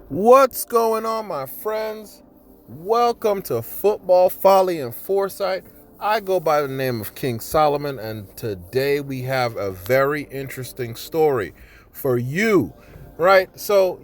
What's going on, my friends? Welcome to Football Folly and Foresight. I go by the name of King Solomon, and today we have a very interesting story for you, right? So,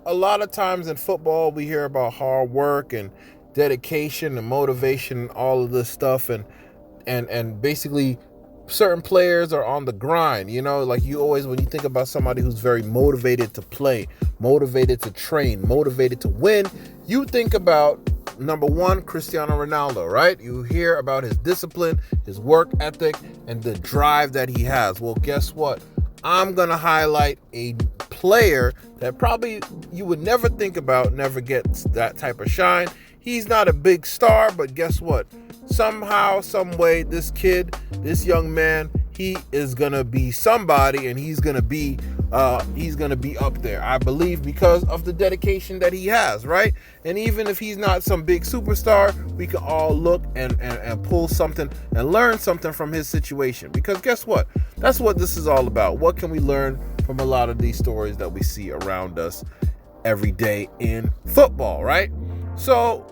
a lot of times in football, we hear about hard work and dedication and motivation and all of this stuff, and basically certain players are on the grind, like you always, when you think about somebody who's very motivated to play, motivated to train, motivated to win, you think about number one, Cristiano Ronaldo, right? You hear about his discipline, his work ethic, and the drive that he has. Well, guess what? I'm going to highlight a player that probably you would never think about, never gets that type of shine. He's not a big star, but guess what? Somehow, some way, this kid, this young man, he is gonna be somebody, and he's gonna be up there, I believe, because of the dedication that he has, right? And even if he's not some big superstar, we can all look and pull something and learn something from his situation. Because guess what? That's what this is all about. What can we learn from a lot of these stories that we see around us every day in football, right? So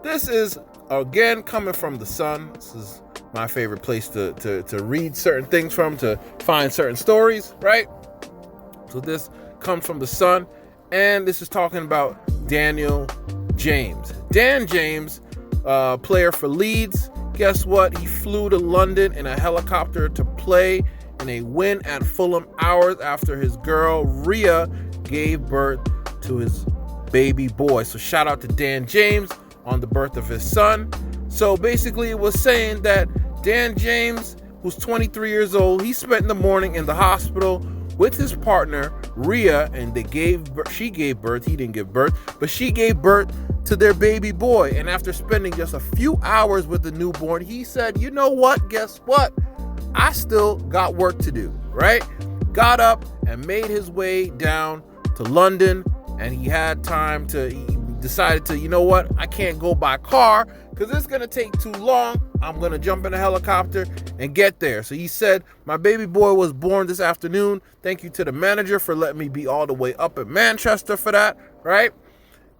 this is, again, coming from the Sun. This is my favorite place to read certain things from, to find certain stories, right? So this comes from the Sun, and this is talking about Daniel James. Dan James, player for Leeds. Guess what? He flew to London in a helicopter to play in a win at Fulham hours after his girl, Rhea, gave birth to his baby boy. So shout out to Dan James on the birth of his son. So basically it was saying that Dan James, who's 23 years old, he spent the morning in the hospital with his partner, Rhea, and she gave birth, he didn't give birth, but she gave birth to their baby boy. And after spending just a few hours with the newborn, he said, you know what, guess what? I still got work to do, right? Got up and made his way down to London, and he had time to, decided to, you know what, I can't go by car because it's going to take too long. I'm going to jump in a helicopter and get there. So he said, my baby boy was born this afternoon. Thank you to the manager for letting me be all the way up in Manchester for that, right?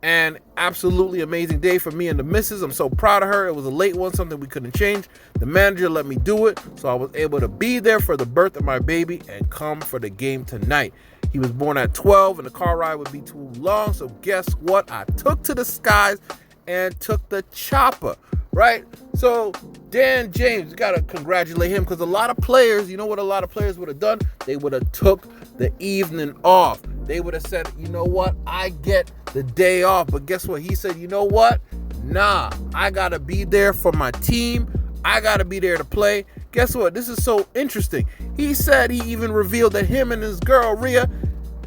And absolutely amazing day for me and the missus. I'm so proud of her. It was a late one, something we couldn't change. The manager let me do it, so I was able to be there for the birth of my baby and come for the game tonight. He was born at 12, and the car ride would be too long, so guess what? I took to the skies and took the chopper, right? So Dan James, you got to congratulate him, because a lot of players, you know what a lot of players would have done? They would have took the evening off. They would have said, you know what? I get the day off. But guess what? He said, you know what? Nah, I got to be there for my team. I got to be there to play. Guess what? This is so interesting. He said he even revealed that him and his girl, Rhea,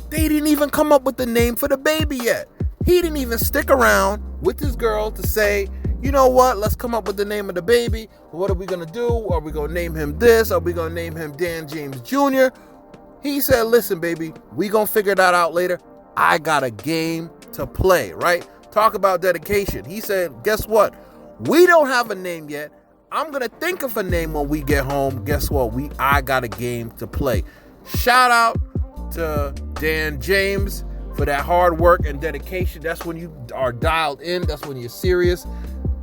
they didn't even come up with the name for the baby yet. He didn't even stick around with his girl to say, you know what, let's come up with the name of the baby. What are we going to do? Are we going to name him this? Are we going to name him Dan James Jr.? He said, listen, baby, we going to figure that out later. I got a game to play, right? Talk about dedication. He said, guess what? We don't have a name yet. I'm going to think of a name when we get home. Guess what? I got a game to play. Shout out to Dan James for that hard work and dedication. That's when you are dialed in. That's when you're serious.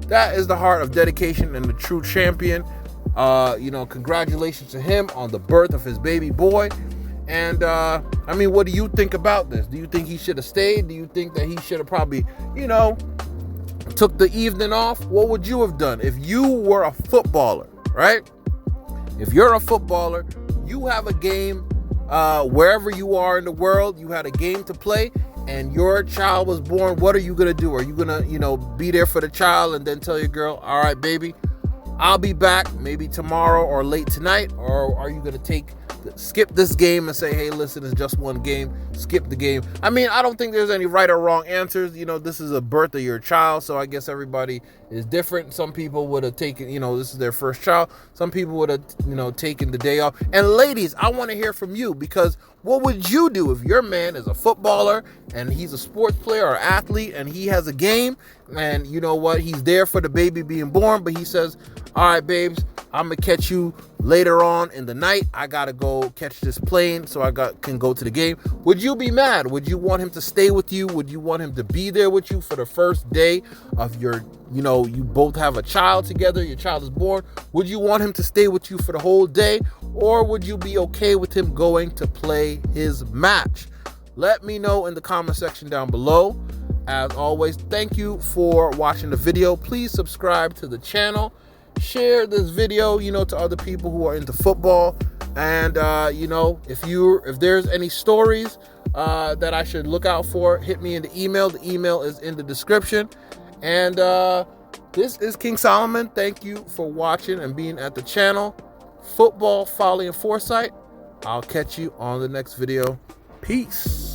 That is the heart of dedication and the true champion. Congratulations to him on the birth of his baby boy. And, what do you think about this? Do you think he should have stayed? Do you think that he should have probably, took the evening off? What would you have done if you were a footballer, right? If you're a footballer, you have a game wherever you are in the world, you had a game to play, and your child was born. What are you going to do? Are you going to, be there for the child and then tell your girl, all right, baby, I'll be back maybe tomorrow or late tonight? Or are you going to skip this game and say, hey, listen, it's just one game, skip the game? I don't think there's any right or wrong answers. This is a birth of your child, so I guess everybody is different. Some people would have taken, this is their first child. Some people would have, taken the day off. And ladies, I want to hear from you, because what would you do if your man is a footballer and he's a sports player or athlete and he has a game, and you know what, he's there for the baby being born, but he says, all right, babes, I'm going to catch you later on in the night. I got to go catch this plane so can go to the game. Would you be mad? Would you want him to stay with you? Would you want him to be there with you for the first day of your, you both have a child together, your child is born? Would you want him to stay with you for the whole day? Or would you be okay with him going to play his match? Let me know in the comment section down below. As always, thank you for watching the video. Please subscribe to the channel. Share this video, to other people who are into football. And, if there's any stories that I should look out for, hit me in the email. The email is in the description. And this is King Solomon. Thank you for watching and being at the channel. Football, Folly, and Foresight. I'll catch you on the next video. Peace.